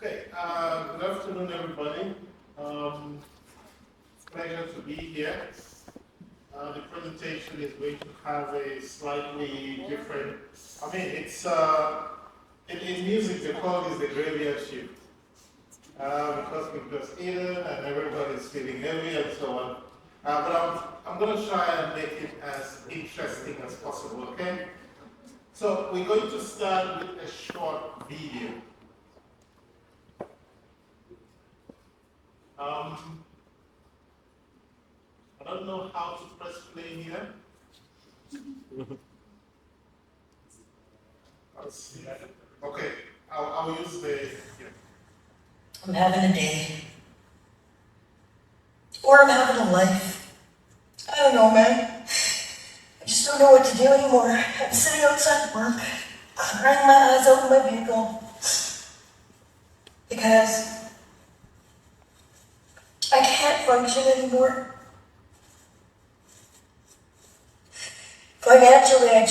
Okay, good afternoon, everybody. It's a pleasure to be here. The presentation is going to have a slightly different, it's, in music they call this the graveyard shift. Because we've just eaten and everybody's feeling heavy and so on. But I'm going to try and make it as interesting as possible, okay? So we're going to start with a short video. I don't know how to press play here. Let's see. Okay, I'll use the. Yeah. I'm having a day. Or I'm having a life. I don't know, man. I just don't know what to do anymore. I'm sitting outside work, crying my eyes out in my vehicle. Because I can't function anymore. Financially, I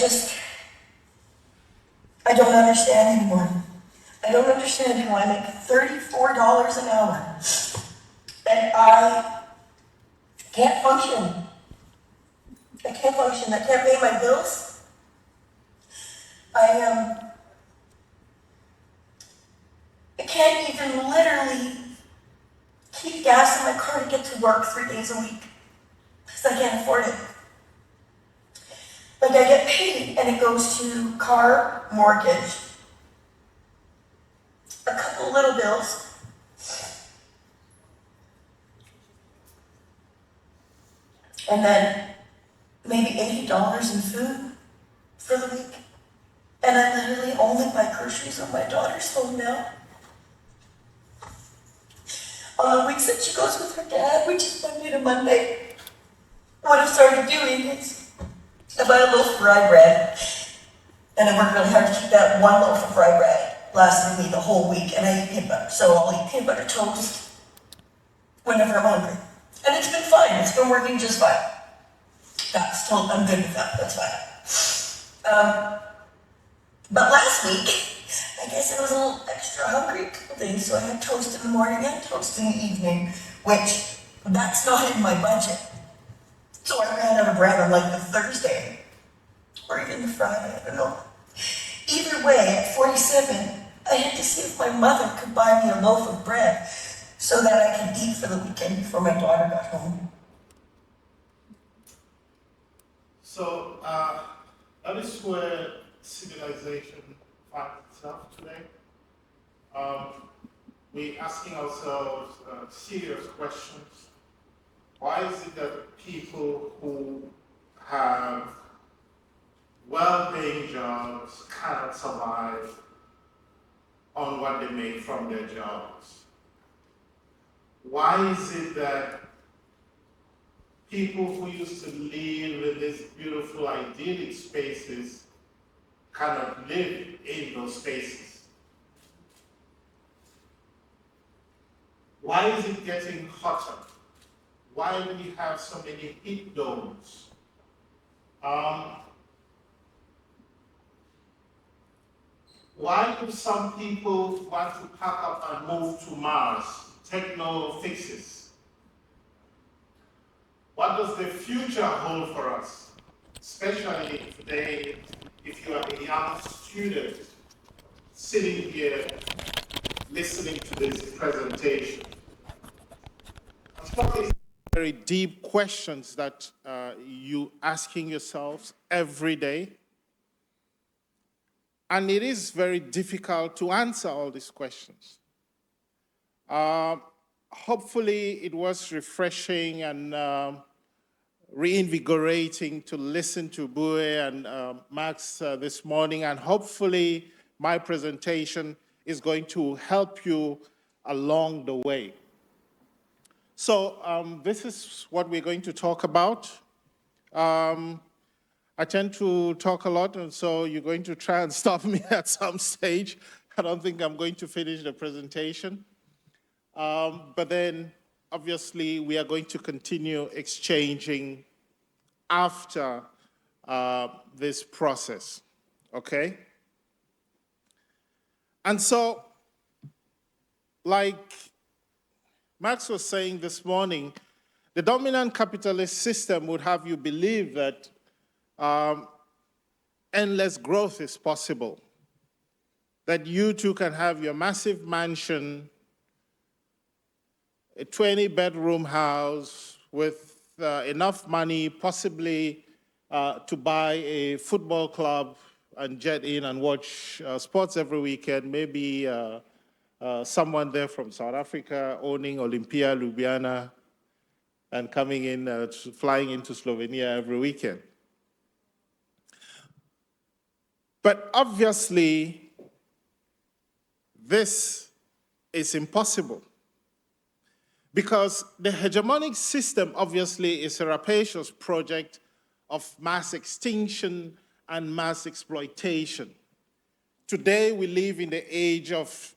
don't understand anymore. I don't understand how I make $34 an hour and I can't function. I can't function. I can't pay my bills. I can't even literally keep gas in my car to get to work 3 days a week because I can't afford it. Like, I get paid and it goes to car, mortgage, a couple little bills, and then maybe $80 in food for the week. And I literally only buy groceries on my daughter's phone now. On the weeks that she goes with her dad, which is Monday to Monday, what I've started doing is I buy a loaf of rye bread, and I work really hard to keep that one loaf of rye bread lasting me the whole week, and I eat peanut butter. So I'll eat peanut butter toast whenever I'm hungry. And it's been fine. It's been working just fine. I'm good with that. That's fine. But last week, I guess I was a little extra hungry a couple days, so I had toast in the morning and toast in the evening, which that's not in my budget. So I ran out of bread on like the Thursday, or even the Friday, I don't know. Either way, at 47, I had to see if my mother could buy me a loaf of bread so that I could eat for the weekend before my daughter got home. So that is where civilization finds itself today. We're asking ourselves serious questions. Why is it that people who have well-paying jobs cannot survive on what they make from their jobs? Why is it that people who used to live in these beautiful, idyllic spaces cannot live in those spaces? Why is it getting hotter? Why do we have so many heat domes? Why do some people want to pack up and move to Mars? Techno fixes. What does the future hold for us? Especially today, if you are a young student sitting here listening to this presentation. Very deep questions that you asking yourselves every day. And it is very difficult to answer all these questions. Hopefully it was refreshing and reinvigorating to listen to Bue and Max this morning, and hopefully my presentation is going to help you along the way. So this is what we're going to talk about. I tend to talk a lot, and so you're going to try and stop me at some stage. I don't think I'm going to finish the presentation. But then, obviously, we are going to continue exchanging after this process, okay? And so, like Max was saying this morning, the dominant capitalist system would have you believe that endless growth is possible, that you too can have your massive mansion, a 20-bedroom house with enough money, possibly to buy a football club and jet in and watch sports every weekend, maybe someone there from South Africa owning Olympia, Ljubljana, and coming in, flying into Slovenia every weekend. But obviously, this is impossible because the hegemonic system obviously is a rapacious project of mass extinction and mass exploitation. Today, we live in the age of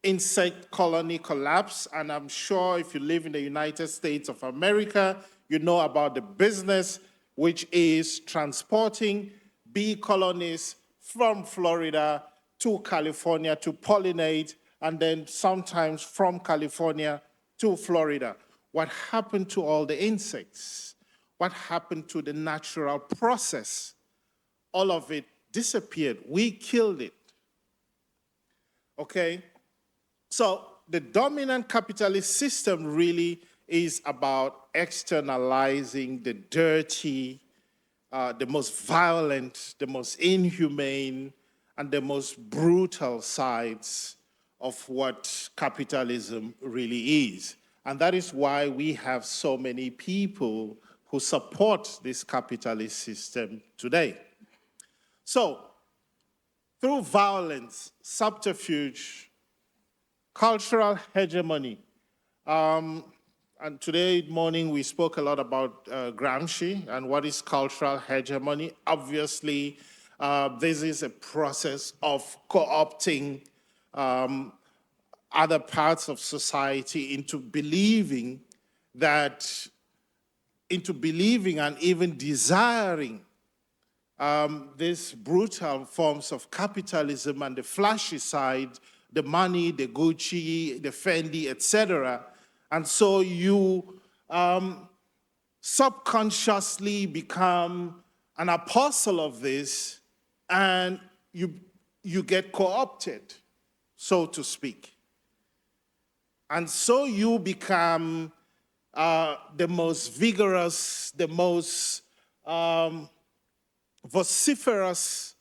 insect colony collapse, and I'm sure if you live in the United States of America, you know about the business, which is transporting bee colonies from Florida to California to pollinate, and then sometimes from California to Florida. What happened to all the insects? What happened to the natural process? All of it disappeared. We killed it. Okay? So the dominant capitalist system really is about externalizing the dirty, the most violent, the most inhumane, and the most brutal sides of what capitalism really is. And that is why we have so many people who support this capitalist system today. So, through violence, subterfuge, cultural hegemony, and today morning we spoke a lot about Gramsci and what is cultural hegemony. Obviously, this is a process of co-opting other parts of society into believing and even desiring these brutal forms of capitalism and the flashy side, the money, the Gucci, the Fendi, etc. And so you subconsciously become an apostle of this, and you get co-opted, so to speak. And so you become the most vigorous, the most vociferous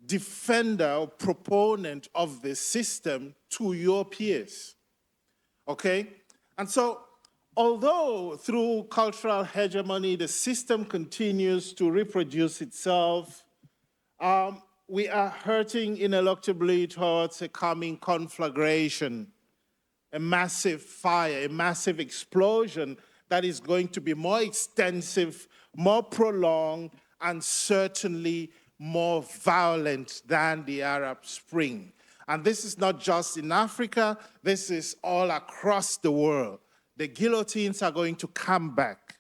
defender or proponent of the system to your peers. Okay? And so, although through cultural hegemony the system continues to reproduce itself, we are hurting ineluctably towards a coming conflagration, a massive fire, a massive explosion that is going to be more extensive, more prolonged, and certainly more violent than the Arab Spring. And this is not just in Africa, this is all across the world. The guillotines are going to come back.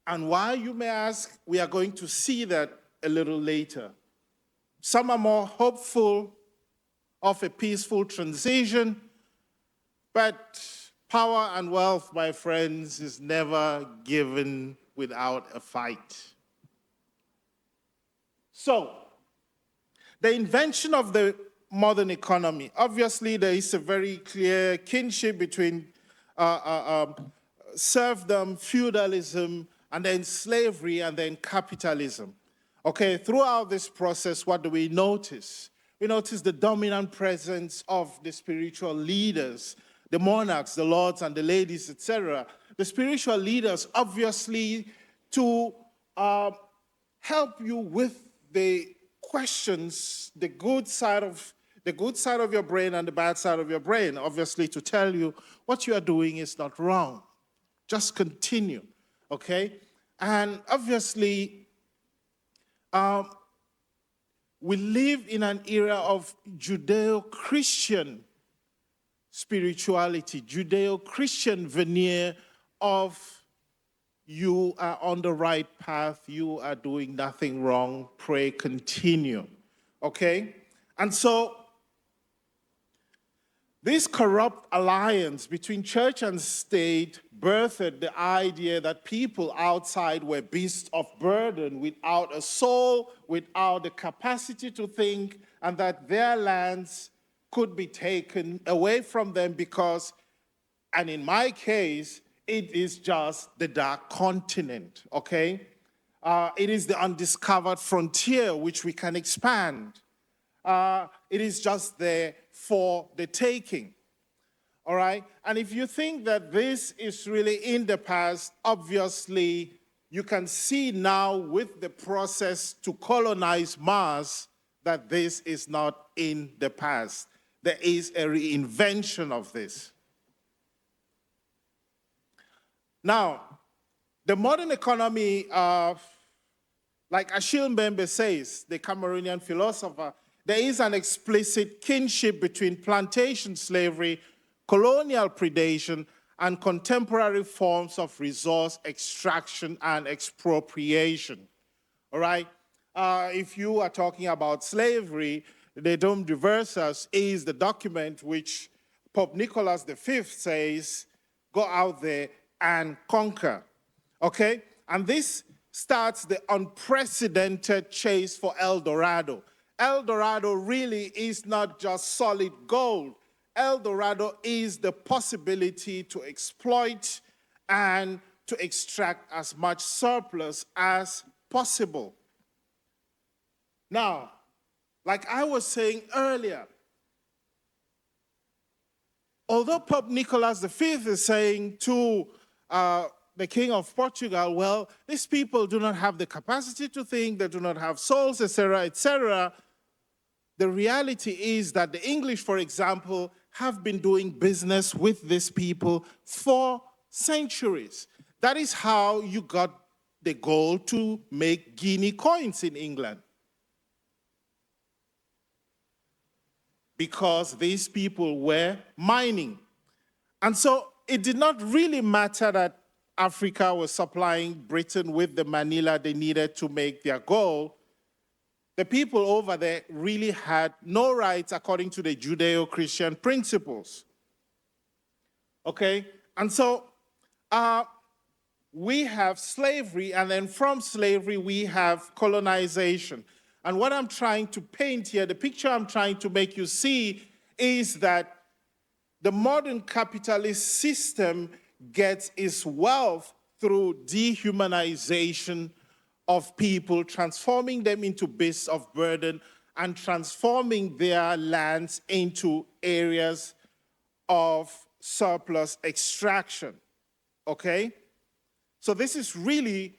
And why, you may ask, we are going to see that a little later. Some are more hopeful of a peaceful transition, but power and wealth, my friends, is never given without a fight. So, the invention of the modern economy, obviously there is a very clear kinship between serfdom, feudalism, and then slavery, and then capitalism. Okay, throughout this process, what do we notice? We notice the dominant presence of the spiritual leaders, the monarchs, the lords and the ladies, etc. The spiritual leaders, obviously, to help you with the questions, the good side of your brain and the bad side of your brain, obviously to tell you what you are doing is not wrong. Just continue, okay? And obviously, we live in an era of Judeo-Christian spirituality, Judeo-Christian veneer of you are on the right path, you are doing nothing wrong, pray, continue, okay? And so this corrupt alliance between church and state birthed the idea that people outside were beasts of burden without a soul, without the capacity to think, and that their lands could be taken away from them because, and in my case, it is just the dark continent, okay? It is the undiscovered frontier which we can expand. It is just there for the taking, all right? And if you think that this is really in the past, obviously you can see now with the process to colonize Mars that this is not in the past. There is a reinvention of this. Now, the modern economy, like Achille Mbembe says, the Cameroonian philosopher, there is an explicit kinship between plantation slavery, colonial predation, and contemporary forms of resource extraction and expropriation. All right? If you are talking about slavery, the Dom Diversas is the document which Pope Nicholas V says, go out there and conquer, okay? And this starts the unprecedented chase for El Dorado. El Dorado really is not just solid gold. El Dorado is the possibility to exploit and to extract as much surplus as possible. Now, like I was saying earlier, although Pope Nicholas V is saying to the King of Portugal, well, these people do not have the capacity to think, they do not have souls, etc., etc., the reality is that the English, for example, have been doing business with these people for centuries. That is how you got the gold to make guinea coins in England. Because these people were mining. And so it did not really matter that Africa was supplying Britain with the manila they needed to make their gold. The people over there really had no rights according to the Judeo-Christian principles. Okay? And so we have slavery, and then from slavery we have colonization. And what I'm trying to paint here, the picture I'm trying to make you see, is that the modern capitalist system gets its wealth through dehumanization of people, transforming them into beasts of burden and transforming their lands into areas of surplus extraction, okay? So this is really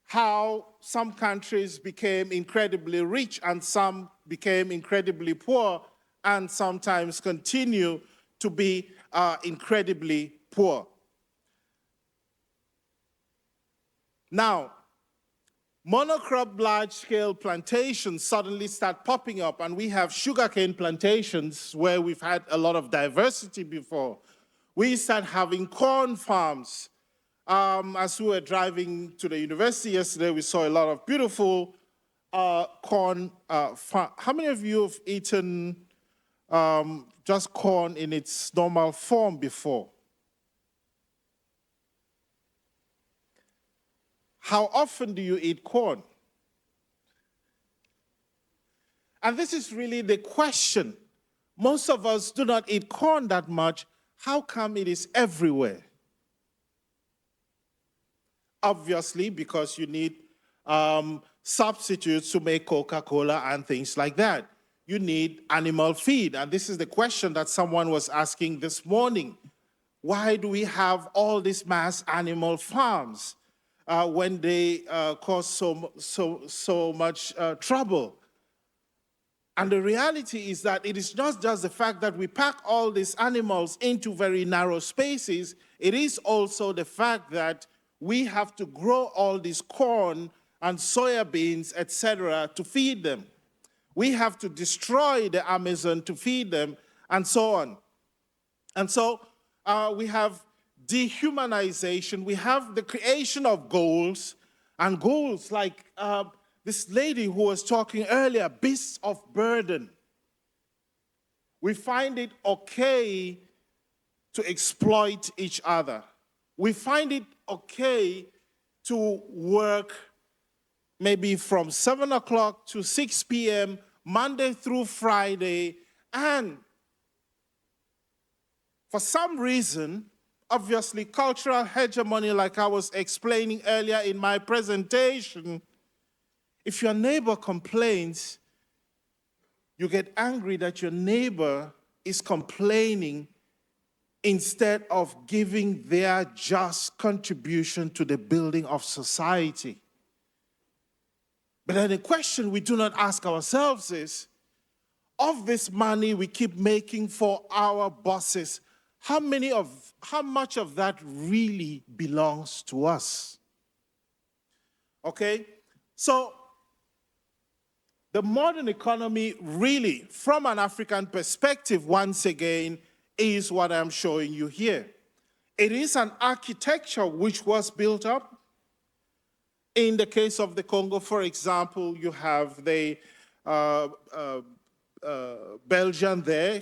how some countries became incredibly rich and some became incredibly poor and sometimes continue to be incredibly poor. Now, monocrop large-scale plantations suddenly start popping up, and we have sugarcane plantations where we've had a lot of diversity before. We start having corn farms. As we were driving to the university yesterday, we saw a lot of beautiful corn farms. How many of you have eaten just corn in its normal form before? How often do you eat corn? And this is really the question. Most of us do not eat corn that much. How come it is everywhere? Obviously, because you need substitutes to make Coca-Cola and things like that. You need animal feed. And this is the question that someone was asking this morning. Why do we have all these mass animal farms when they cause so much trouble? And the reality is that it is not just the fact that we pack all these animals into very narrow spaces. It is also the fact that we have to grow all this corn and soya beans, etc., to feed them. We have to destroy the Amazon to feed them, and so on. And so we have dehumanization. We have the creation of goals, and goals like this lady who was talking earlier, beasts of burden. We find it okay to exploit each other. We find it okay to work maybe from 7 o'clock to 6 p.m., Monday through Friday, and for some reason, obviously cultural hegemony, like I was explaining earlier in my presentation, if your neighbor complains, you get angry that your neighbor is complaining instead of giving their just contribution to the building of society. But then the question we do not ask ourselves is, of this money we keep making for our bosses, how much of that really belongs to us? Okay? So, the modern economy really, from an African perspective, once again, is what I'm showing you here. It is an architecture which was built up. In the case of the Congo, for example, you have the Belgian there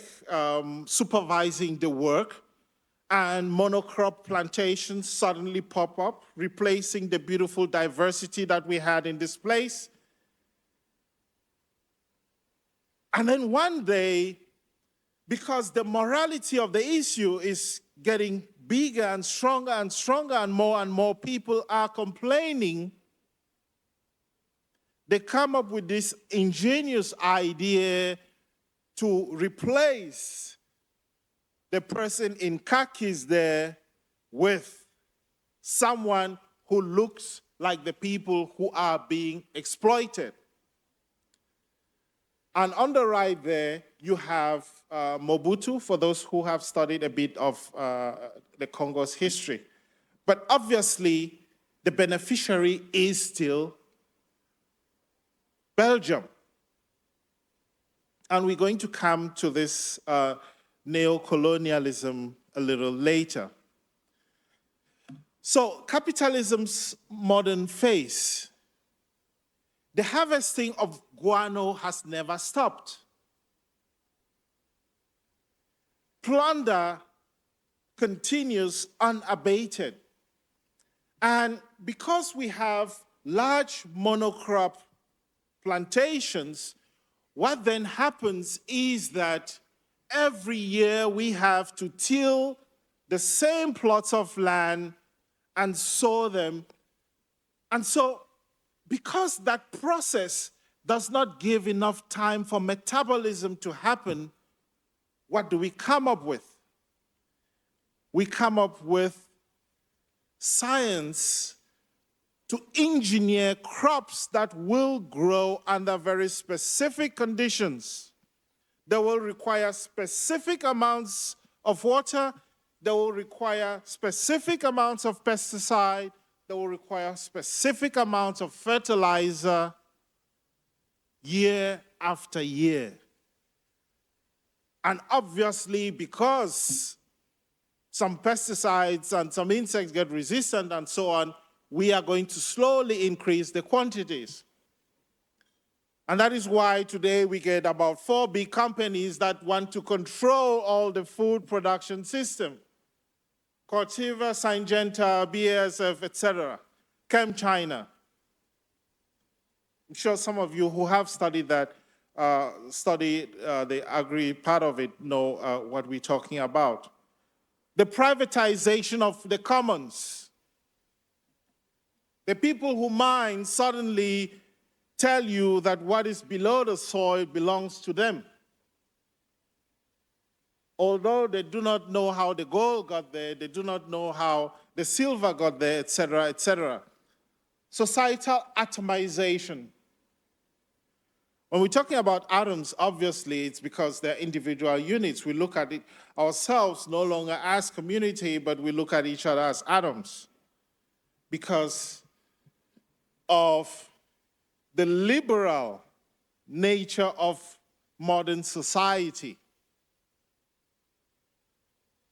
supervising the work, and monocrop plantations suddenly pop up, replacing the beautiful diversity that we had in this place. And then one day, because the morality of the issue is getting bigger and stronger and more people are complaining, they come up with this ingenious idea to replace the person in khakis there with someone who looks like the people who are being exploited. And on the right there, you have Mobutu, for those who have studied a bit of the Congo's history. But obviously, the beneficiary is still Belgium. And we're going to come to this neo-colonialism a little later. So, capitalism's modern phase. The harvesting of guano has never stopped. Plunder continues unabated. And because we have large monocrop plantations, what then happens is that every year we have to till the same plots of land and sow them. And so, because that process does not give enough time for metabolism to happen, what do we come up with? We come up with science to engineer crops that will grow under very specific conditions. They will require specific amounts of water. They will require specific amounts of pesticide. They will require specific amounts of fertilizer year after year. And obviously, because some pesticides and some insects get resistant and so on, we are going to slowly increase the quantities. And that is why today we get about 4 big companies that want to control all the food production system. Corteva, Syngenta, BASF, etc. ChemChina. I'm sure some of you who have studied that, the agri part of it, know what we're talking about. The privatization of the commons. The people who mine suddenly tell you that what is below the soil belongs to them. Although they do not know how the gold got there, they do not know how the silver got there, etc., etc. Societal atomization. When we're talking atoms, atoms, obviously it's because they're individual units. We look at it ourselves no longer as community, but we look at each other as atoms because of the liberal nature of modern society.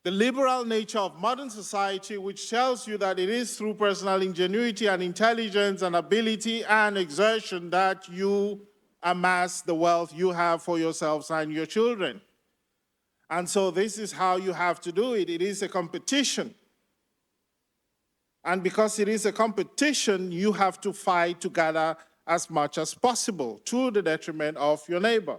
The liberal nature of modern society, which tells you that it is through personal ingenuity and intelligence and ability and exertion that you amass the wealth you have for yourselves and your children. And so this is how you have to do it. It is a competition. And because it is a competition, you have to fight to gather as much as possible to the detriment of your neighbor.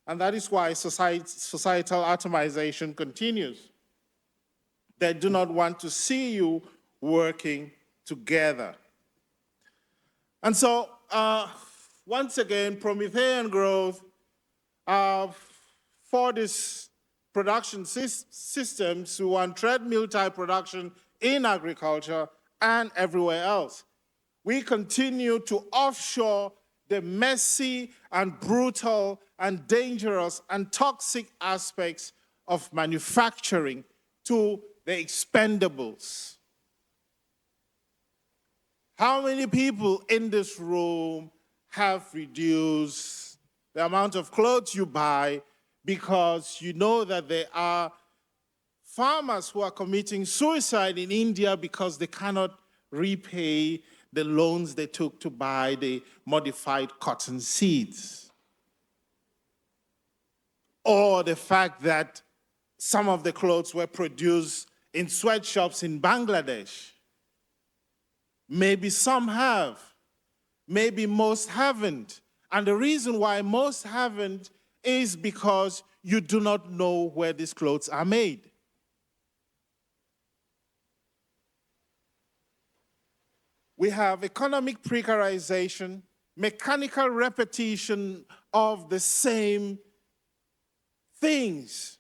And that is why societal atomization continues. They do not want to see you working together. And so, once again, Promethean growth for this production systems, we want treadmill type production in agriculture and everywhere else. We continue to offshore the messy and brutal and dangerous and toxic aspects of manufacturing to the expendables. How many people in this room have reduced the amount of clothes you buy because you know that there are farmers who are committing suicide in India because they cannot repay the loans they took to buy the modified cotton seeds? Or the fact that some of the clothes were produced in sweatshops in Bangladesh. Maybe some have, maybe most haven't. And the reason why most haven't is because you do not know where these clothes are made. We have economic precarization, mechanical repetition of the same things.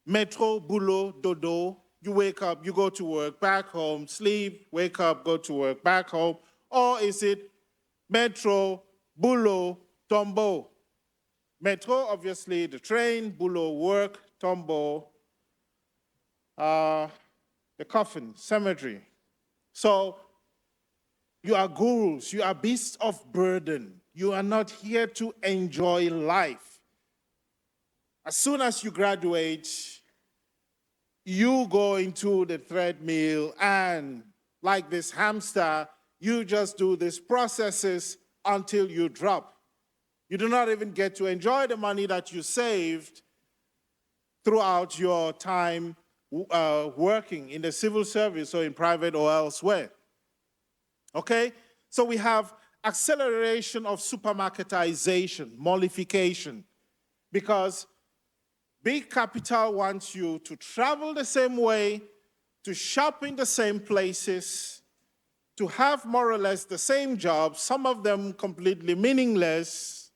Metro, boulot, dodo. You wake up, you go to work, back home, sleep, wake up, go to work, back home. Or is it metro, boulot, tombeau? Metro, obviously, the train, boulot, work, tombeau, the coffin, cemetery. So you are gurus, you are beasts of burden. You are not here to enjoy life. As soon as you graduate, you go into the treadmill and, like this hamster, you just do these processes until you drop. You do not even get to enjoy the money that you saved throughout your time working in the civil service or in private or elsewhere. Okay? So we have acceleration of supermarketization, mollification, because big capital wants you to travel the same way, to shop in the same places, to have more or less the same jobs, some of them completely meaningless,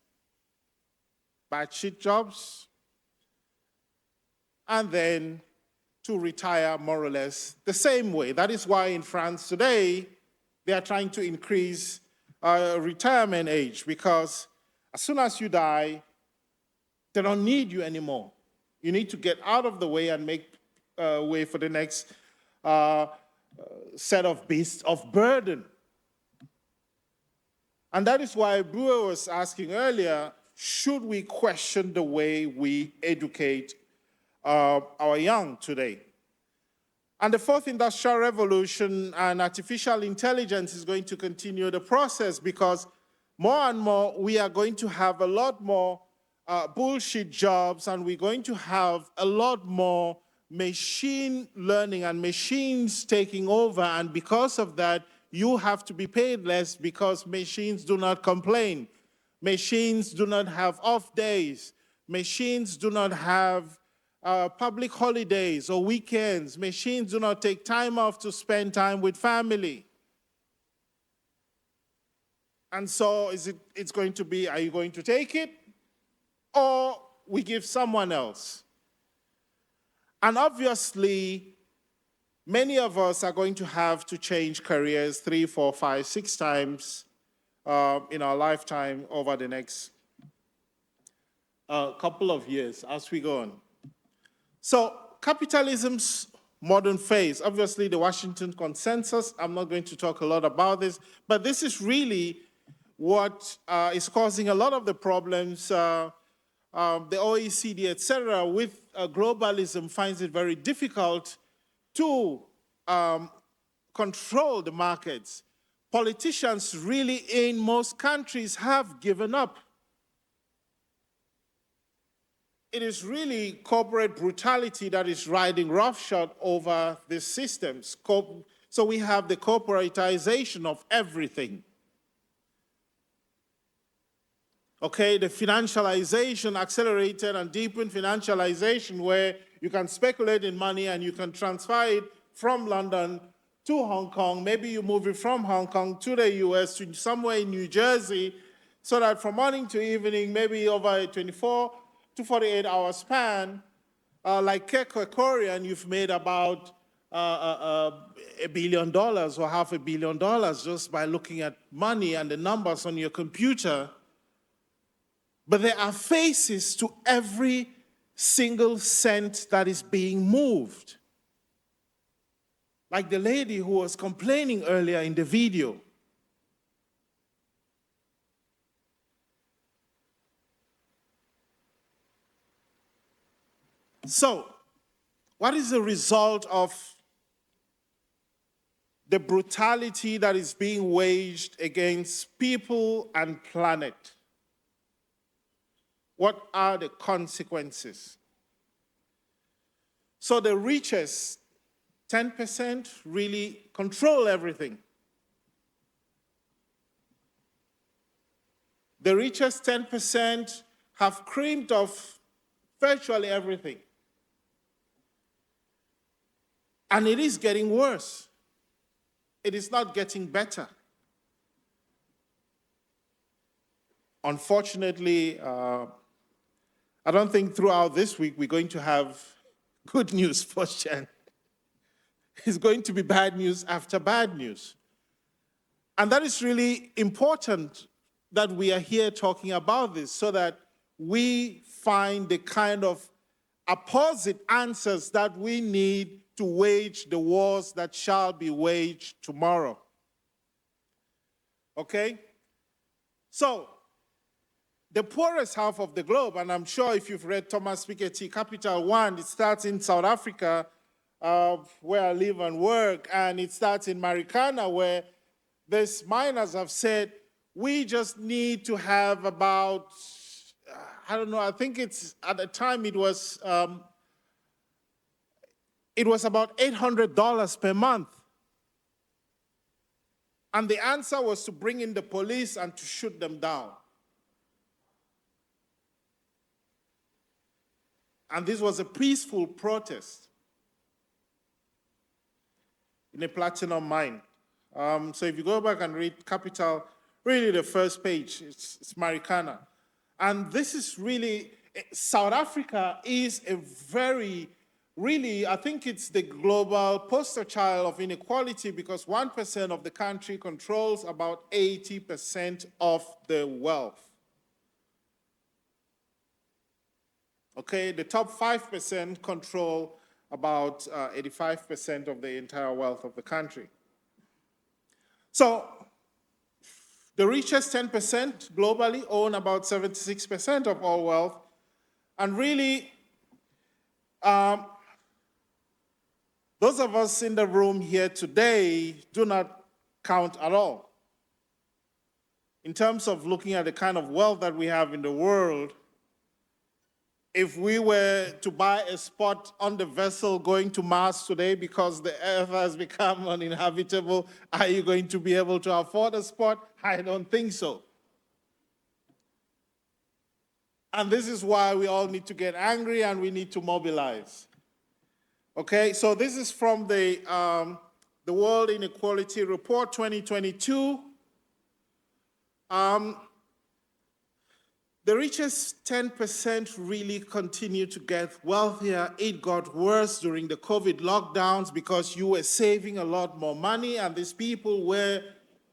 bad shit jobs, and then to retire more or less the same way. That is why in France today, they are trying to increase retirement age, because as soon as you die, they don't need you anymore. You need to get out of the way and make way for the next set of beasts of burden. And that is why Brewer was asking earlier, should we question the way we educate our young today? And the fourth industrial revolution and artificial intelligence is going to continue the process, because more and more we are going to have a lot more bullshit jobs, and we're going to have a lot more machine learning and machines taking over. And because of that, you have to be paid less, because machines do not complain. Machines do not have off days. Machines do not have public holidays or weekends. Machines do not take time off to spend time with family. And so it's going to be, are you going to take it? Or we give someone else. And obviously, many of us are going to have to change careers 3, 4, 5, 6 times in our lifetime over the next couple of years as we go on. So capitalism's modern phase, obviously the Washington Consensus, I'm not going to talk a lot about this, but this is really what is causing a lot of the problems. The OECD, etc., with globalism finds it very difficult to control the markets. Politicians really in most countries have given up. it is really corporate brutality that is riding roughshod over the systems. So we have the corporatization of everything. Okay, the financialization, accelerated and deepened financialization, where you can speculate in money and you can transfer it from London to Hong Kong. Maybe you move it from Hong Kong to the US, to somewhere in New Jersey, so that from morning to evening, maybe over a 24 to 48 hour span, like Korean, you've made about $1 billion or $500 million just by looking at money and the numbers on your computer. But there are faces to every single cent that is being moved. Like the lady who was complaining earlier in the video. So, what is the result of the brutality that is being waged against people and planet? What are the consequences? So the richest 10% really control everything. The richest 10% have creamed off virtually everything. And it is getting worse. It is not getting better. Unfortunately, I don't think throughout this week we're going to have good news for Chen. It's going to be bad news after bad news. And that is really important that we are here talking about this, so that we find the kind of opposite answers that we need to wage the wars that shall be waged tomorrow. Okay? So, the poorest half of the globe, and I'm sure if you've read Thomas Piketty, Capital One, it starts in South Africa, where I live and work, and it starts in Marikana, where these miners have said, we just need to have about, I don't know, I think it's, at the time it was about $800 per month. And the answer was to bring in the police and to shoot them down. And this was a peaceful protest in a platinum mine. So if you go back and read Capital, really the first page, it's Marikana. And this is really, South Africa is a very, really, I think it's the global poster child of inequality, because 1% of the country controls about 80% of the wealth. Okay, the top 5% control about 85% of the entire wealth of the country. So, the richest 10% globally own about 76% of all wealth. And really, those of us in the room here today do not count at all. In terms of looking at the kind of wealth that we have in the world, if we were to buy a spot on the vessel going to Mars today because the Earth has become uninhabitable, are you going to be able to afford a spot? I don't think so. And this is why we all need to get angry and we need to mobilize. Okay, so this is from the World Inequality Report 2022. The richest 10% really continue to get wealthier. It got worse during the COVID lockdowns because you were saving a lot more money and these people were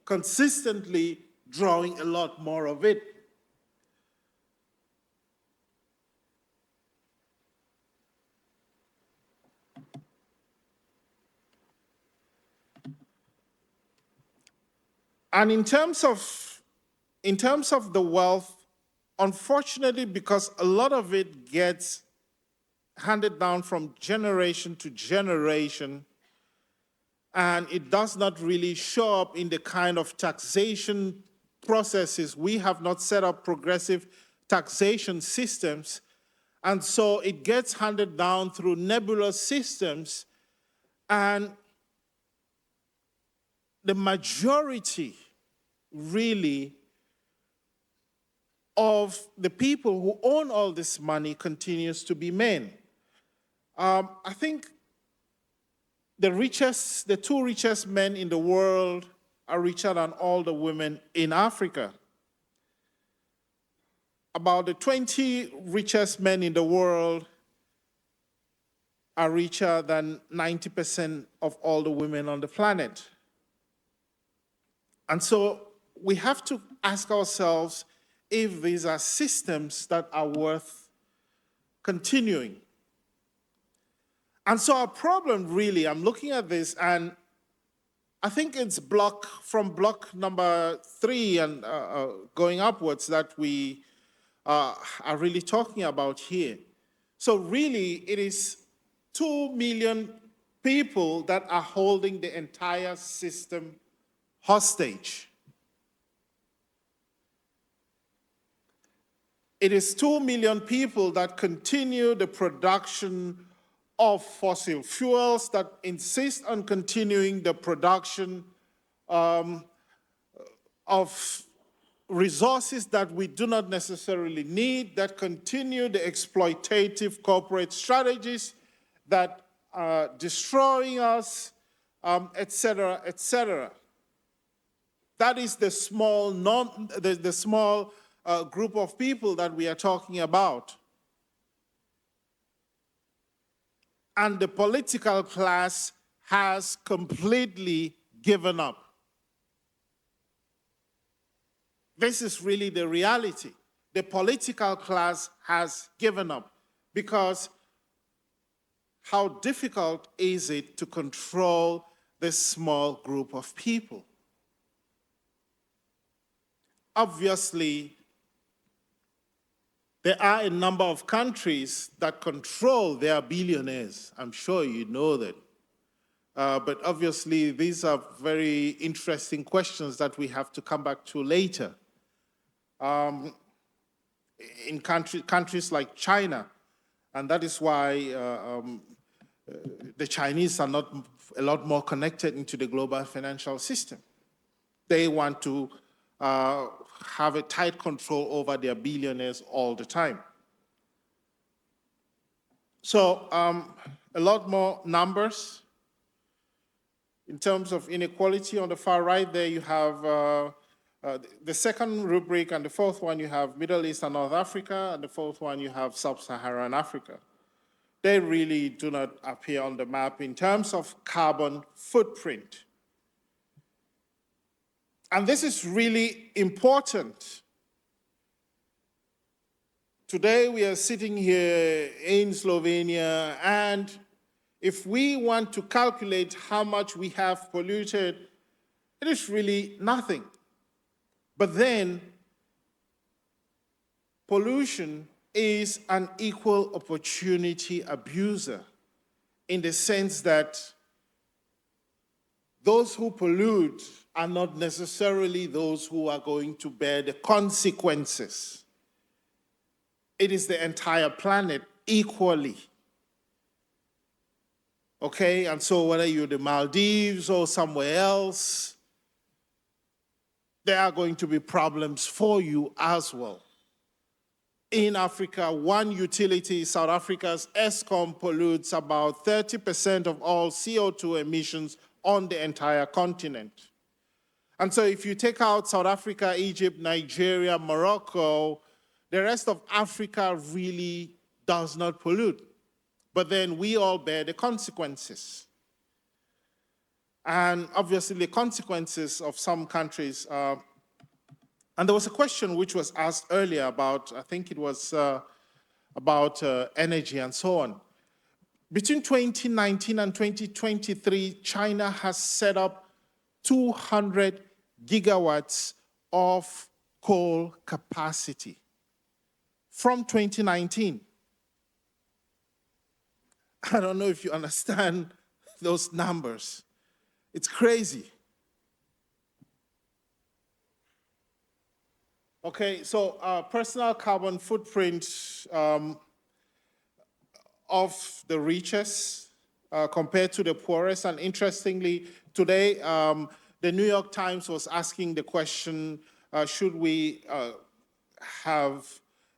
consistently drawing a lot more of it. And in terms of the wealth, unfortunately, because a lot of it gets handed down from generation to generation, and it does not really show up in the kind of taxation processes. We have not set up progressive taxation systems, And so it gets handed down through nebulous systems, and the majority, really, of the people who own all this money continues to be men. I think the two richest men in the world are richer than all the women in Africa. About the 20 richest men in the world are richer than 90% of all the women on the planet. And so we have to ask ourselves if these are systems that are worth continuing. And so our problem really, I'm looking at this, and I think it's from block number 3 and going upwards that we are really talking about here. So really, it is 2 million people that are holding the entire system hostage. It is 2 million people that continue the production of fossil fuels, that insist on continuing the production of resources that we do not necessarily need, that continue the exploitative corporate strategies that are destroying us, et cetera, et cetera. That is the small, group of people that we are talking about. And the political class has completely given up. This is really the reality. The political class has given up, because how difficult is it to control this small group of people? Obviously, there are a number of countries that control their billionaires. I'm sure you know that. But obviously, these are very interesting questions that we have to come back to later. In countries like China, and that is why the Chinese are not a lot more connected into the global financial system. They want to have a tight control over their billionaires all the time. So a lot more numbers. In terms of inequality, on the far right there, you have the second rubric, and the fourth one you have Middle East and North Africa, and the fourth one you have Sub-Saharan Africa. They really do not appear on the map in terms of carbon footprint. And this is really important. Today we are sitting here in Slovenia, and if we want to calculate how much we have polluted, it is really nothing. But then, pollution is an equal opportunity abuser, in the sense that those who pollute are not necessarily those who are going to bear the consequences. It is the entire planet equally. Okay, and so whether you're the Maldives or somewhere else, there are going to be problems for you as well. In Africa, one utility, South Africa's Eskom, pollutes about 30% of all CO2 emissions on the entire continent. And so if you take out South Africa, Egypt, Nigeria, Morocco, the rest of Africa really does not pollute. But then we all bear the consequences. And obviously the consequences of some countries, and there was a question which was asked earlier about, I think it was about energy and so on. Between 2019 and 2023, China has set up 200 gigawatts of coal capacity from 2019. I don't know if you understand those numbers. It's crazy. Okay, so personal carbon footprint, of the richest compared to the poorest. And interestingly, today, the New York Times was asking the question, should we have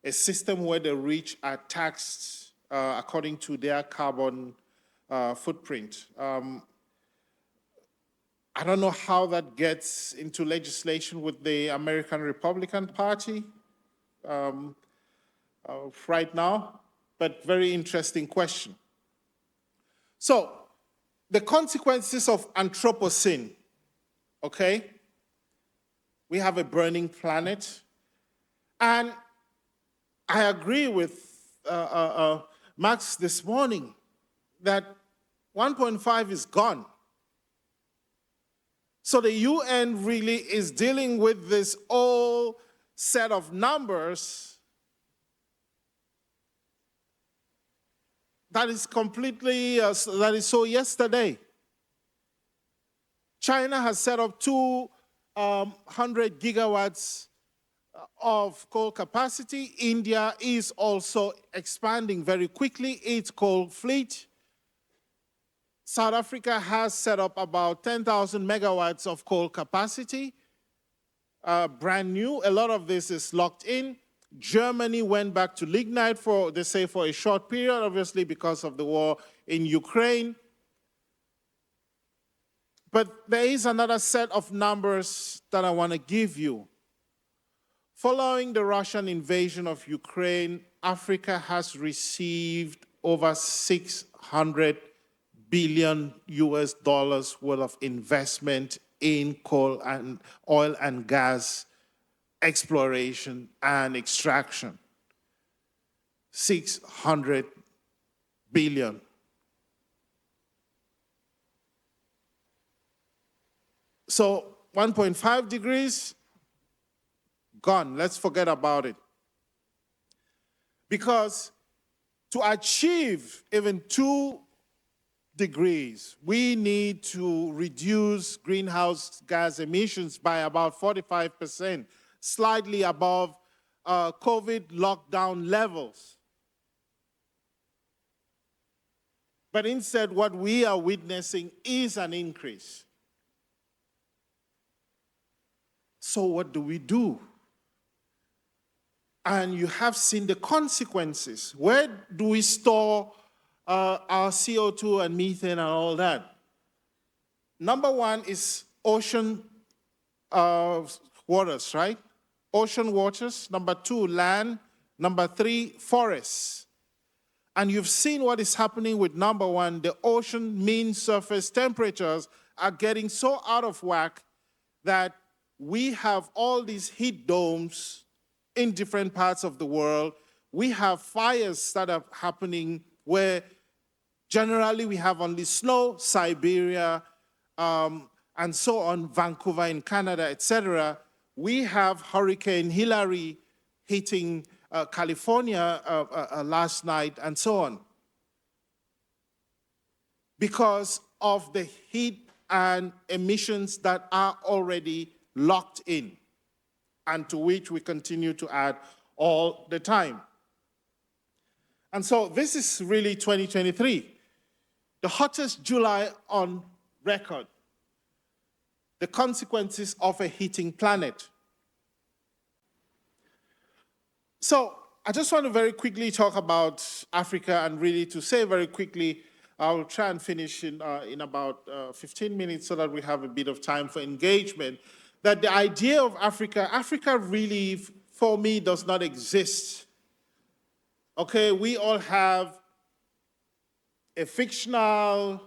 a system where the rich are taxed according to their carbon footprint? I don't know how that gets into legislation with the American Republican Party right now, but very interesting question. So, the consequences of Anthropocene, okay? We have a burning planet, and I agree with Max this morning that 1.5 is gone. So the UN really is dealing with this old set of numbers that is completely, that is so yesterday. China has set up 200 gigawatts of coal capacity. India is also expanding very quickly its coal fleet. South Africa has set up about 10,000 megawatts of coal capacity, brand new. A lot of this is locked in. Germany went back to lignite for, they say, for a short period, obviously because of the war in Ukraine. But there is another set of numbers that I want to give you. Following the Russian invasion of Ukraine, Africa has received over 600 billion US dollars worth of investment in coal and oil and gas exploration and extraction. 600 billion. So 1.5 degrees, gone. Let's forget about it. Because to achieve even 2 degrees, we need to reduce greenhouse gas emissions by about 45%, slightly above COVID lockdown levels. But instead, what we are witnessing is an increase. So what do we do? And you have seen the consequences. Where do we store our CO2 and methane and all that? Number one is ocean waters, right? Ocean waters. Number two, land. Number three, forests. And you've seen what is happening with number one. The ocean mean surface temperatures are getting so out of whack that we have all these heat domes in different parts of the world. We have fires that are happening where generally we have only snow, Siberia, and so on, Vancouver in Canada, etc. We have Hurricane Hillary hitting California last night, and so on. Because of the heat and emissions that are already locked in, and to which we continue to add all the time. And so this is really 2023, the hottest July on record, the consequences of a heating planet. So I just want to very quickly talk about Africa, and really to say very quickly, I'll try and finish in about 15 minutes so that we have a bit of time for engagement, that the idea of Africa really, for me, does not exist. Okay, we all have a fictional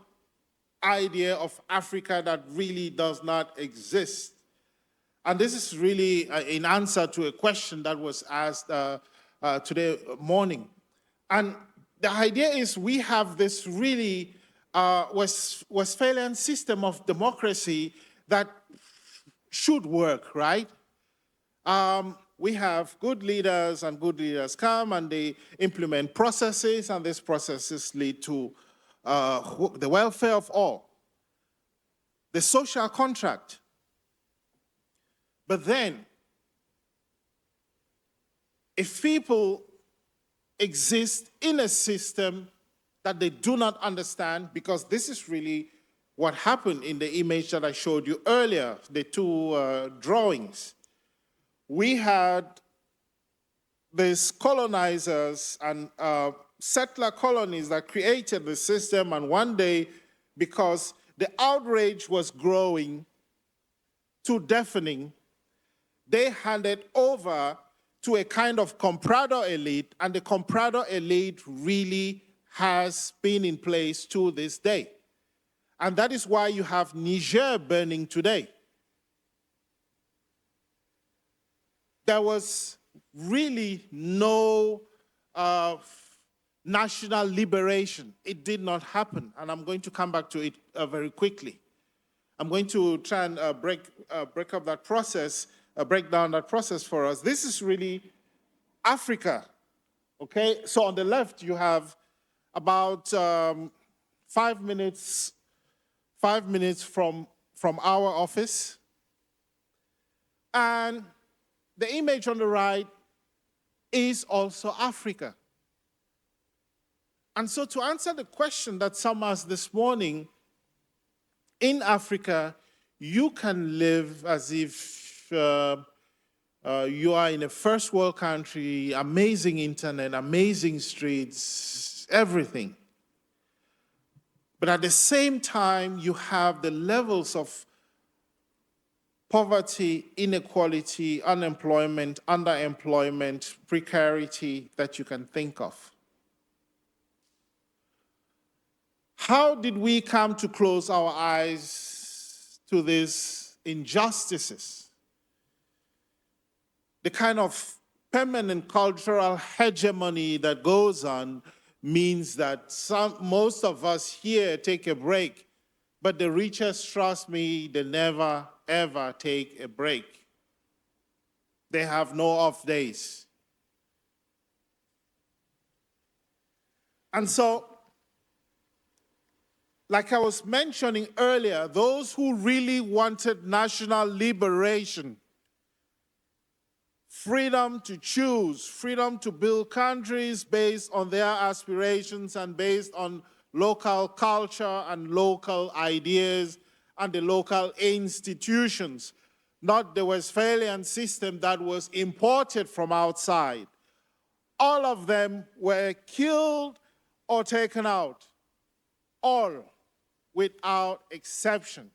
idea of Africa that really does not exist. And this is really in answer to a question that was asked today morning. And the idea is we have this really Westphalian system of democracy that should work, right? We have good leaders, and good leaders come and they implement processes, and these processes lead to the welfare of all. The social contract. But then, if people exist in a system that they do not understand, because this is really what happened in the image that I showed you earlier, the two drawings. We had these colonizers and settler colonies that created the system, and one day, because the outrage was growing too deafening, they handed over to a kind of comprador elite, and the comprador elite really has been in place to this day. And that is why you have Niger burning today. There was really no national liberation. It did not happen, and I'm going to come back to it very quickly. I'm going to try and break up that process, break down that process for us. This is really Africa, okay? So on the left, you have about 5 minutes from our office. And the image on the right is also Africa. And so to answer the question that some asked this morning, in Africa, you can live as if you are in a first world country, amazing internet, amazing streets, everything. But at the same time, you have the levels of poverty, inequality, unemployment, underemployment, precarity that you can think of. How did we come to close our eyes to these injustices? The kind of permanent cultural hegemony that goes on means that most of us here take a break, but the richest, trust me, they never, ever take a break. They have no off days. And so, like I was mentioning earlier, those who really wanted national liberation, freedom to choose, freedom to build countries based on their aspirations and based on local culture and local ideas and the local institutions, not the Westphalian system that was imported from outside. All of them were killed or taken out, all without exception.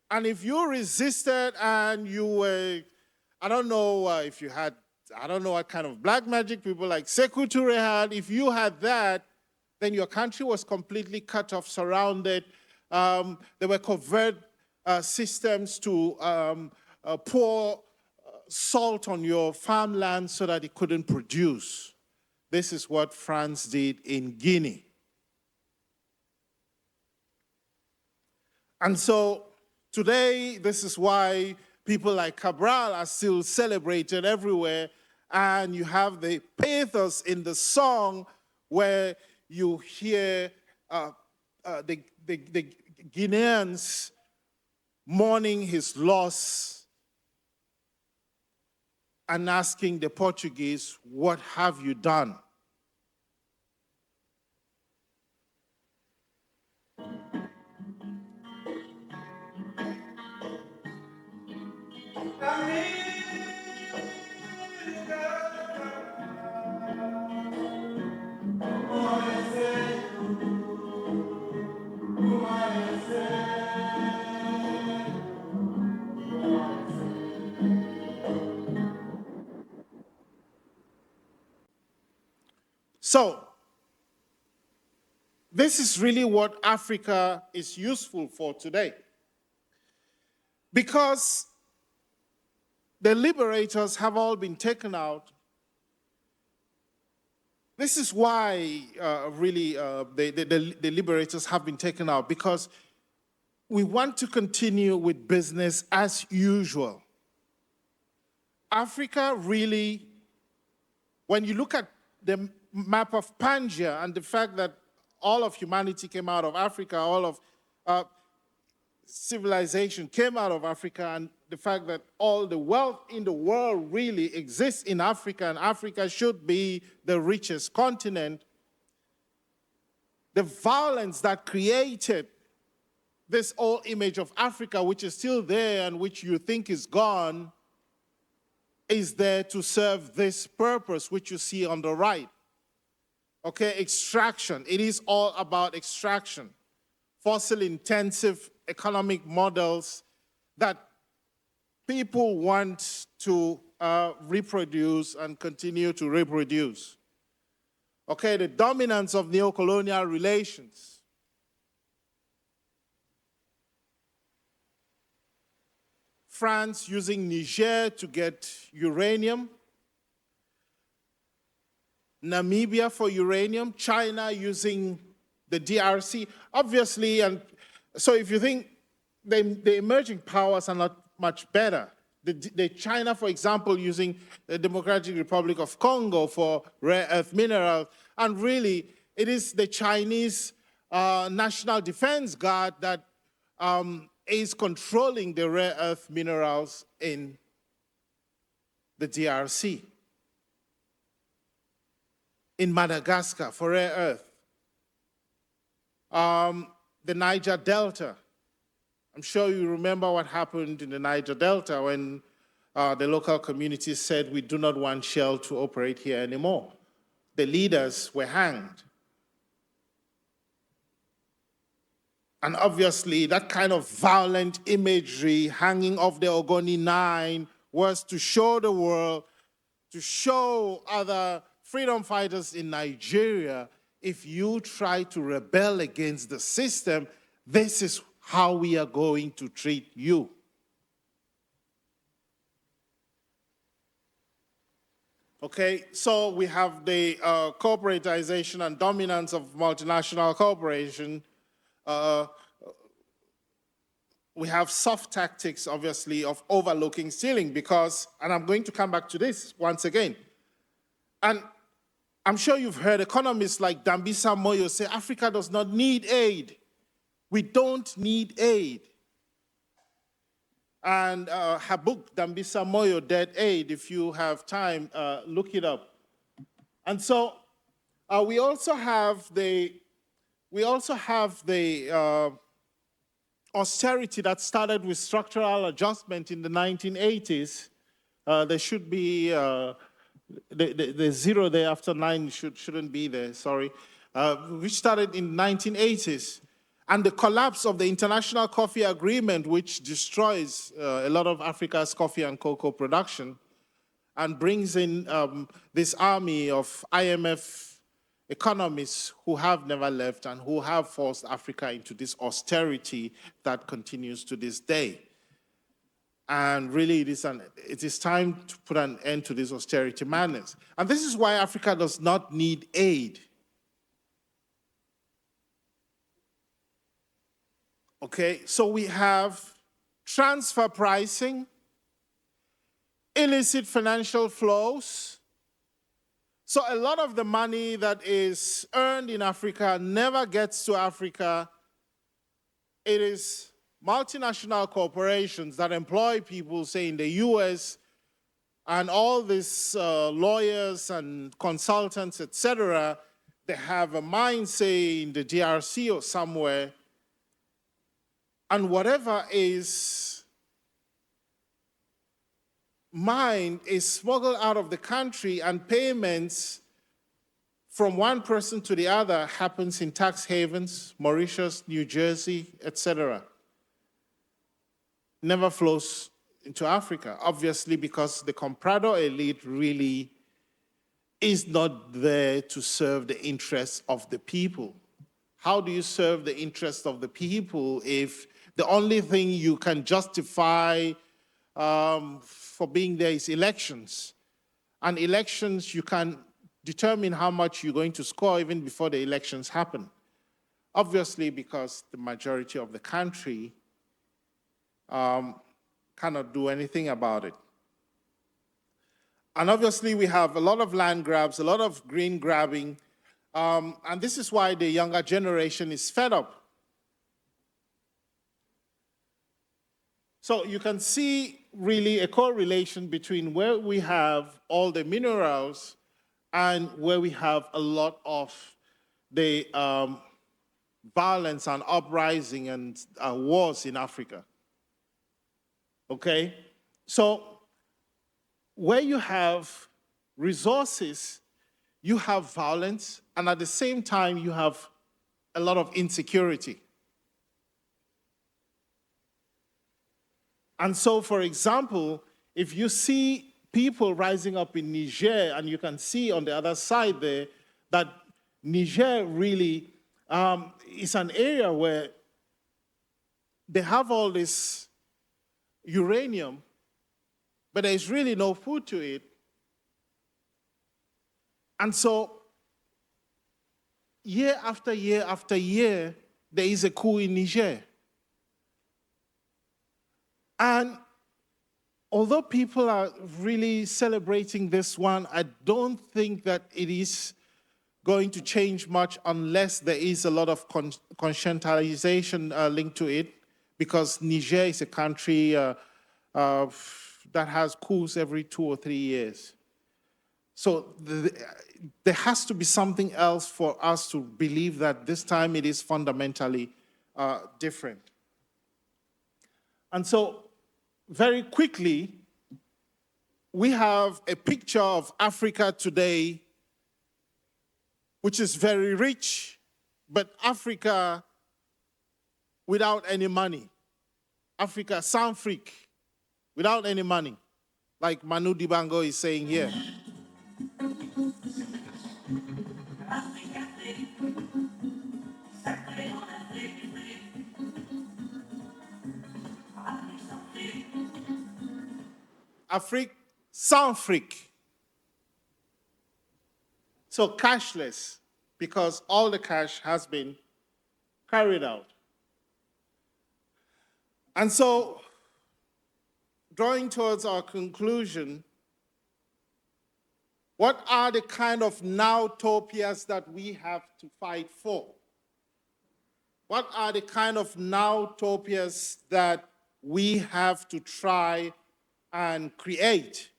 And if you resisted and you were, I don't know if you had, I don't know what kind of black magic people like Sekou Touré had, if you had that, then your country was completely cut off, surrounded. There were covert systems to pour salt on your farmland so that it couldn't produce. This is what France did in Guinea. And so today, this is why people like Cabral are still celebrated everywhere, and you have the pathos in the song where you hear the Guineans mourning his loss and asking the Portuguese, "What have you done?" So, this is really what Africa is useful for today. Because the liberators have all been taken out. This is why the liberators have been taken out, because we want to continue with business as usual. Africa really, when you look at the map of Pangaea and the fact that all of humanity came out of Africa, all of civilization came out of Africa, and the fact that all the wealth in the world really exists in Africa, and Africa should be the richest continent, the violence that created this old image of Africa, which is still there and which you think is gone, is there to serve this purpose, which you see on the right. Okay, extraction. It is all about extraction. Fossil-intensive economic models that people want to reproduce and continue to reproduce. Okay, the dominance of neocolonial relations. France using Niger to get uranium. Namibia for uranium. China using the DRC. Obviously, and so if you think the emerging powers are not much better. The China, for example, using the Democratic Republic of Congo for rare earth minerals. And really, it is the Chinese National Defense Guard that is controlling the rare earth minerals in the DRC. In Madagascar for rare earth. The Niger Delta. I'm sure you remember what happened in the Niger Delta when the local community said, we do not want Shell to operate here anymore. The leaders were hanged. And obviously, that kind of violent imagery hanging off the Ogoni 9 was to show the world, to show other freedom fighters in Nigeria, if you try to rebel against the system, this is how we are going to treat you. Okay, so we have the corporatization and dominance of multinational corporation. We have soft tactics, obviously, of overlooking stealing because, and I'm going to come back to this once again, and I'm sure you've heard economists like Dambisa Moyo say Africa does not need aid. We don't need aid. And her book, Dambisa Moyo, Dead Aid, if you have time, look it up. And so we also have the austerity that started with structural adjustment in the 1980s. There should be, the zero there after 9 shouldn't be there, sorry, which started in the 1980s. And the collapse of the International Coffee Agreement, which destroys a lot of Africa's coffee and cocoa production and brings in this army of IMF economists who have never left and who have forced Africa into this austerity that continues to this day. And really, it is time to put an end to this austerity madness. And this is why Africa does not need aid. Okay, so we have transfer pricing, illicit financial flows. So a lot of the money that is earned in Africa never gets to Africa. It is multinational corporations that employ people, say in the US, and all these lawyers and consultants, etc. They have a mine, say in the DRC or somewhere, and whatever is mined is smuggled out of the country, and payments from one person to the other happens in tax havens, Mauritius, New Jersey, etc. Never flows into Africa, obviously because the comprador elite really is not there to serve the interests of the people. How do you serve the interests of the people if the only thing you can justify for being there is elections? And elections, you can determine how much you're going to score even before the elections happen. Obviously, because the majority of the country cannot do anything about it. And obviously, we have a lot of land grabs, a lot of green grabbing, and this is why the younger generation is fed up. So you can see really a correlation between where we have all the minerals and where we have a lot of the violence and uprising and wars in Africa. Okay? So where you have resources, you have violence, and at the same time, you have a lot of insecurity. And so, for example, if you see people rising up in Niger, and you can see on the other side there that Niger really is an area where they have all this uranium, but there's really no food to eat. And so, year after year after year, there is a coup in Niger. And although people are really celebrating this one, I don't think that it is going to change much unless there is a lot of conscientization linked to it, because Niger is a country that has coups every 2 or 3 years. So there has to be something else for us to believe that this time it is fundamentally different. And so, very quickly, we have a picture of Africa today, which is very rich, but Africa without any money. Africa sans fric, without any money, like Manu Dibango is saying here. Afrique sans fric. So cashless, because all the cash has been carried out. And so, drawing towards our conclusion, what are the kind of now-topias that we have to fight for? What are the kind of now-topias that we have to try and create?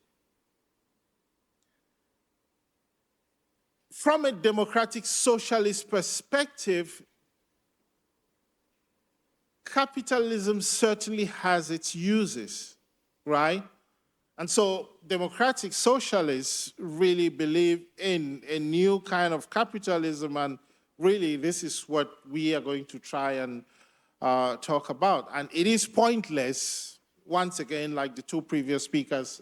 From a democratic socialist perspective, capitalism certainly has its uses, right? And so democratic socialists really believe in a new kind of capitalism, and really this is what we are going to try and talk about. And it is pointless, once again, like the two previous speakers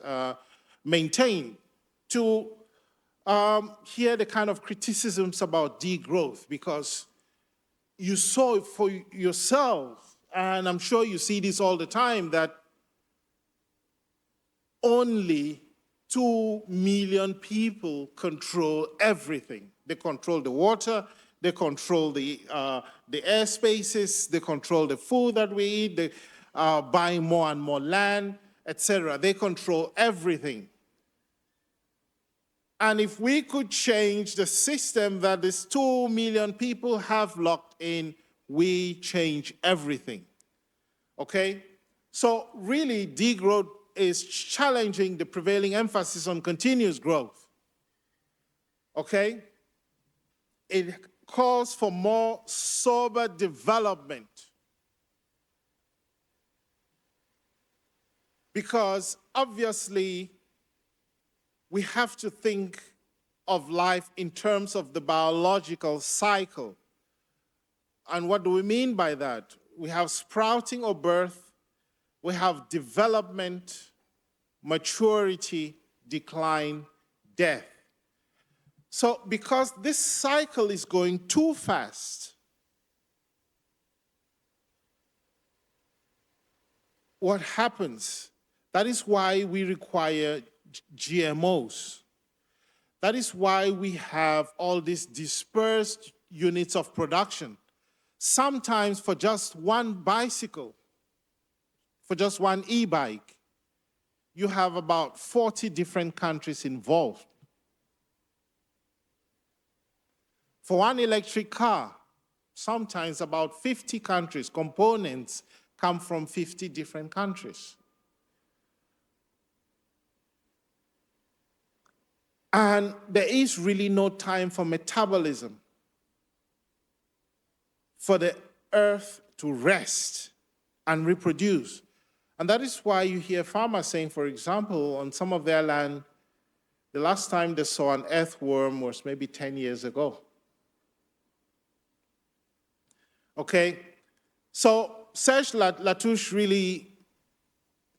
maintained, to hear the kind of criticisms about degrowth, because you saw it for yourself, and I'm sure you see this all the time, that only 2 million people control everything. They control the water, they control the air spaces, they control the food that we eat, they buy more and more land, etc. They control everything. And if we could change the system that these 2 million people have locked in, we change everything, okay? So really, degrowth is challenging the prevailing emphasis on continuous growth, okay? It calls for more sober development, because obviously we have to think of life in terms of the biological cycle. And what do we mean by that? We have sprouting or birth, we have development, maturity, decline, death. So because this cycle is going too fast, what happens? That is why we require GMOs. That is why we have all these dispersed units of production. Sometimes for just one bicycle, for just one e-bike, you have about 40 different countries involved. For one electric car, sometimes about 50 countries, components come from 50 different countries. And there is really no time for metabolism, for the earth to rest and reproduce. And that is why you hear farmers saying, for example, on some of their land, the last time they saw an earthworm was maybe 10 years ago. Okay, so Serge Latouche really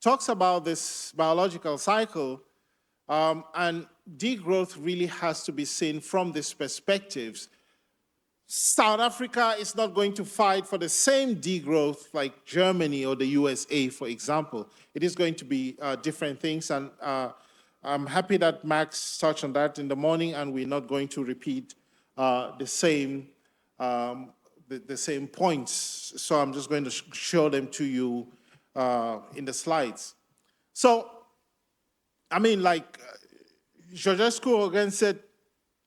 talks about this biological cycle, and degrowth really has to be seen from these perspectives. South Africa is not going to fight for the same degrowth like Germany or the USA, for example. It is going to be different things, and I'm happy that Max touched on that in the morning, and we're not going to repeat the same points. So I'm just going to show them to you in the slides. So, I mean, like Georgescu again said,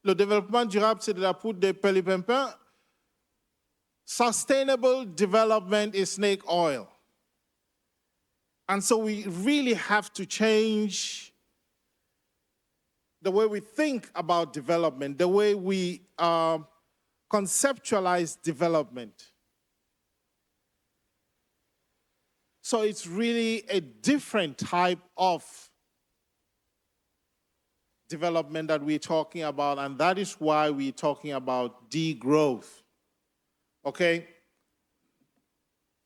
le développement durable, c'est de la poudre de perlipimpin. Sustainable development is snake oil. And so we really have to change the way we think about development, the way we conceptualize development. So it's really a different type of development that we're talking about, and that is why we're talking about degrowth. Okay?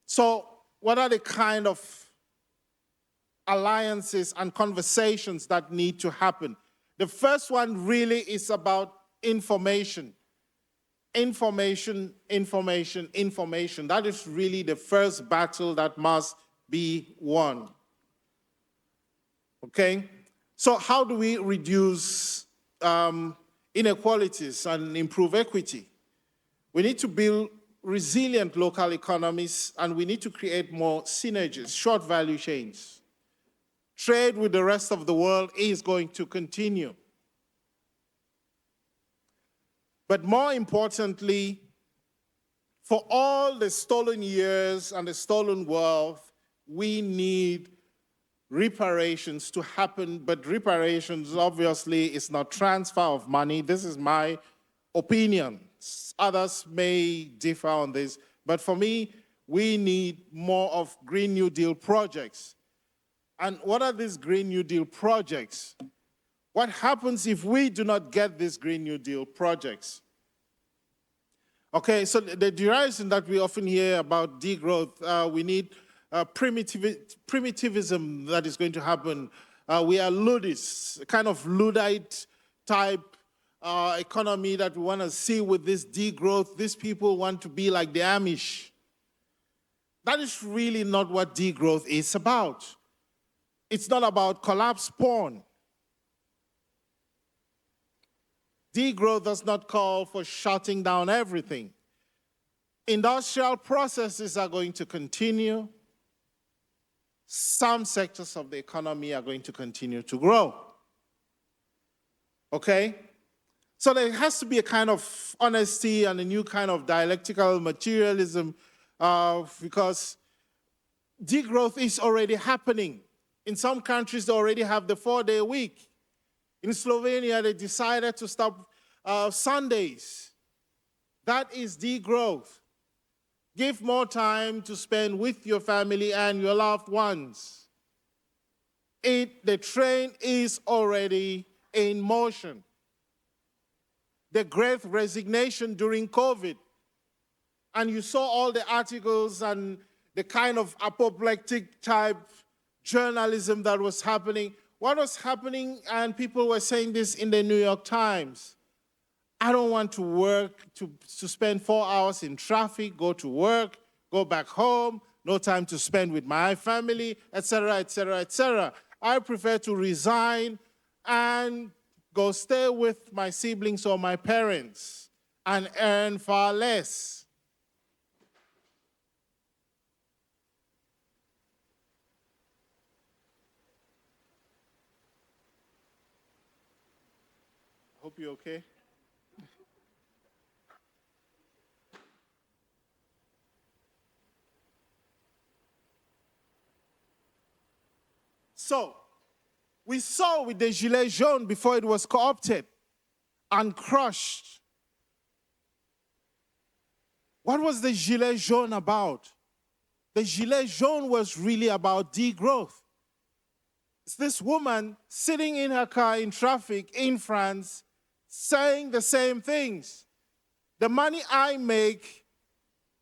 So what are the kind of alliances and conversations that need to happen? The first one really is about information. Information, information, information. That is really the first battle that must be won. Okay? So how do we reduce inequalities and improve equity? We need to build resilient local economies, and we need to create more synergies, short value chains. Trade with the rest of the world is going to continue. But more importantly, for all the stolen years and the stolen wealth, we need reparations to happen, but reparations obviously is not transfer of money. This is my opinion. Others may differ on this, but for me, we need more of Green New Deal projects. And what are these Green New Deal projects? What happens if we do not get these Green New Deal projects? Okay, so the derivation that we often hear about degrowth, we need primitivism that is going to happen. We are Luddites, kind of Luddite type economy that we want to see with this degrowth. These people want to be like the Amish. That is really not what degrowth is about. It's not about collapse porn. Degrowth does not call for shutting down everything. Industrial processes are going to continue. Some sectors of the economy are going to continue to grow. Okay? So there has to be a kind of honesty and a new kind of dialectical materialism because degrowth is already happening. In some countries, they already have the 4-day week. In Slovenia, they decided to stop Sundays. That is degrowth. Give more time to spend with your family and your loved ones. The train is already in motion. The great resignation during COVID. And you saw all the articles and the kind of apoplectic type journalism that was happening. What was happening, and people were saying this in the New York Times, I don't want to work, to spend 4 hours in traffic, go to work, go back home, no time to spend with my family, etc., etc., etc. I prefer to resign and go stay with my siblings or my parents and earn far less. Hope you're okay. So, we saw with the Gilets jaunes before it was co-opted and crushed. What was the Gilets jaunes about? The Gilets jaunes was really about degrowth. It's this woman sitting in her car in traffic in France saying the same things. The money I make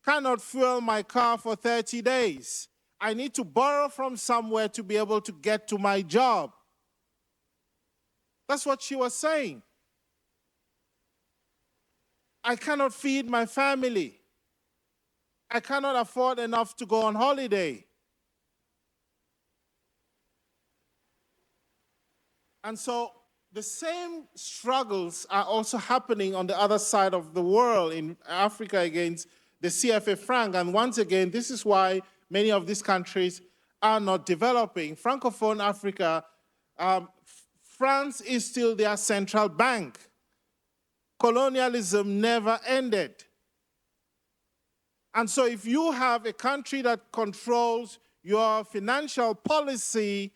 cannot fuel my car for 30 days. I need to borrow from somewhere to be able to get to my job. That's what she was saying. I cannot feed my family. I cannot afford enough to go on holiday. And so the same struggles are also happening on the other side of the world, in Africa against the CFA franc. And once again, this is why many of these countries are not developing. Francophone Africa, France is still their central bank. Colonialism never ended. And so if you have a country that controls your financial policy,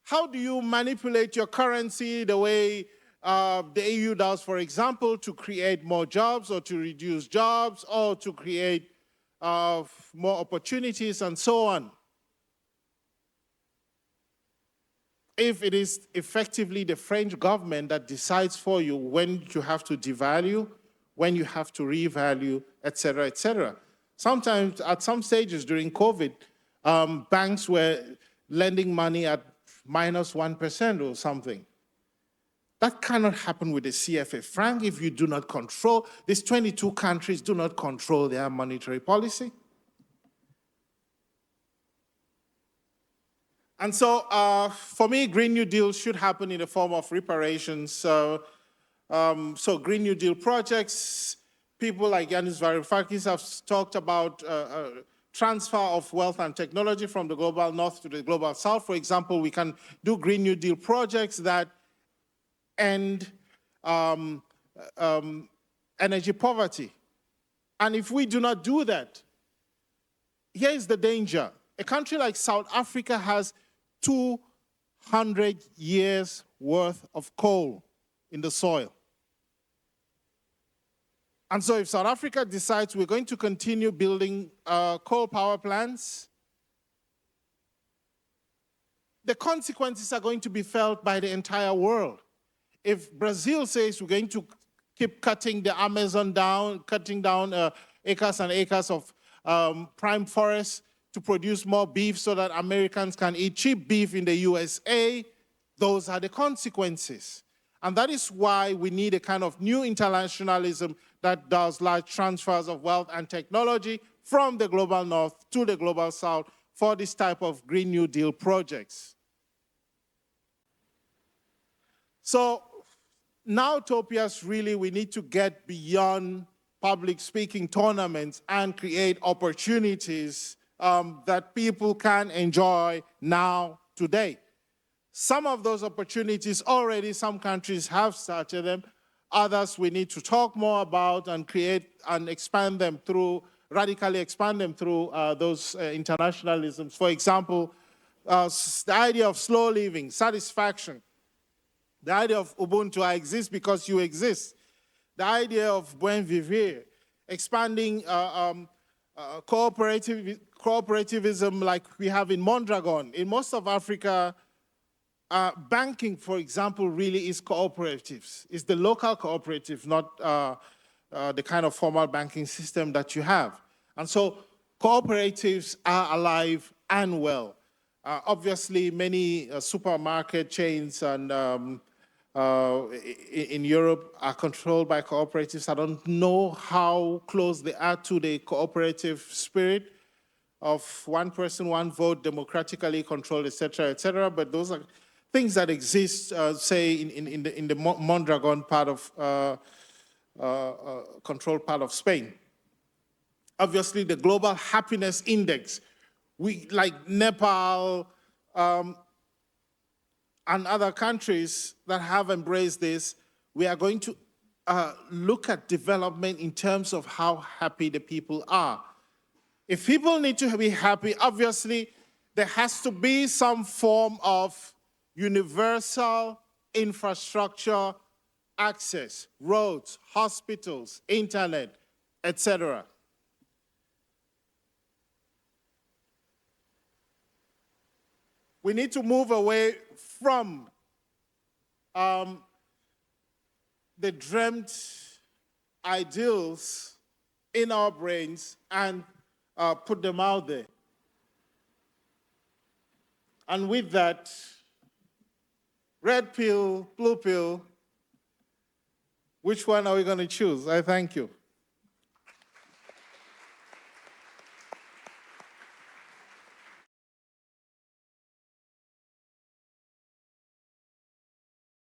how do you manipulate your currency the way the EU does, for example, to create more jobs or to reduce jobs or to create more opportunities and so on? If it is effectively the French government that decides for you when you have to devalue, when you have to revalue, et cetera, et cetera. Sometimes, at some stages during COVID, banks were lending money at -1% or something. That cannot happen with the CFA franc if you do not control, these 22 countries do not control their monetary policy. And so, for me, Green New Deal should happen in the form of reparations. So Green New Deal projects, people like Yanis Varoufakis have talked about transfer of wealth and technology from the global north to the global south. For example, we can do Green New Deal projects that end energy poverty. And if we do not do that, here is the danger. A country like South Africa has 200 years worth of coal in the soil. And so if South Africa decides we're going to continue building coal power plants, the consequences are going to be felt by the entire world. If Brazil says we're going to keep cutting the Amazon down, cutting down acres and acres of prime forests to produce more beef so that Americans can eat cheap beef in the USA, those are the consequences. And that is why we need a kind of new internationalism that does large transfers of wealth and technology from the global north to the global south for this type of Green New Deal projects. So now, Topias, really, we need to get beyond public speaking tournaments and create opportunities that people can enjoy now, today. Some of those opportunities already, some countries have started them. Others we need to talk more about and create and expand them through, radically expand them through those internationalisms. For example, the idea of slow living, satisfaction. The idea of Ubuntu, I exist because you exist. The idea of buen vivir, expanding cooperativism like we have in Mondragon. In most of Africa, banking, for example, really is cooperatives. It's the local cooperative, not the kind of formal banking system that you have. And so cooperatives are alive and well. Obviously, many supermarket chains and in Europe are controlled by cooperatives. I don't know how close they are to the cooperative spirit of one person, one vote, democratically controlled, et cetera, but those are things that exist, say, in the Mondragon part of, controlled part of Spain. Obviously, the Global Happiness Index, like Nepal, and other countries that have embraced this, we are going to look at development in terms of how happy the people are. If people need to be happy, obviously, there has to be some form of universal infrastructure access, roads, hospitals, internet, etc. We need to move away from the dreamt ideals in our brains and put them out there. And with that, red pill, blue pill, which one are we going to choose? I thank you.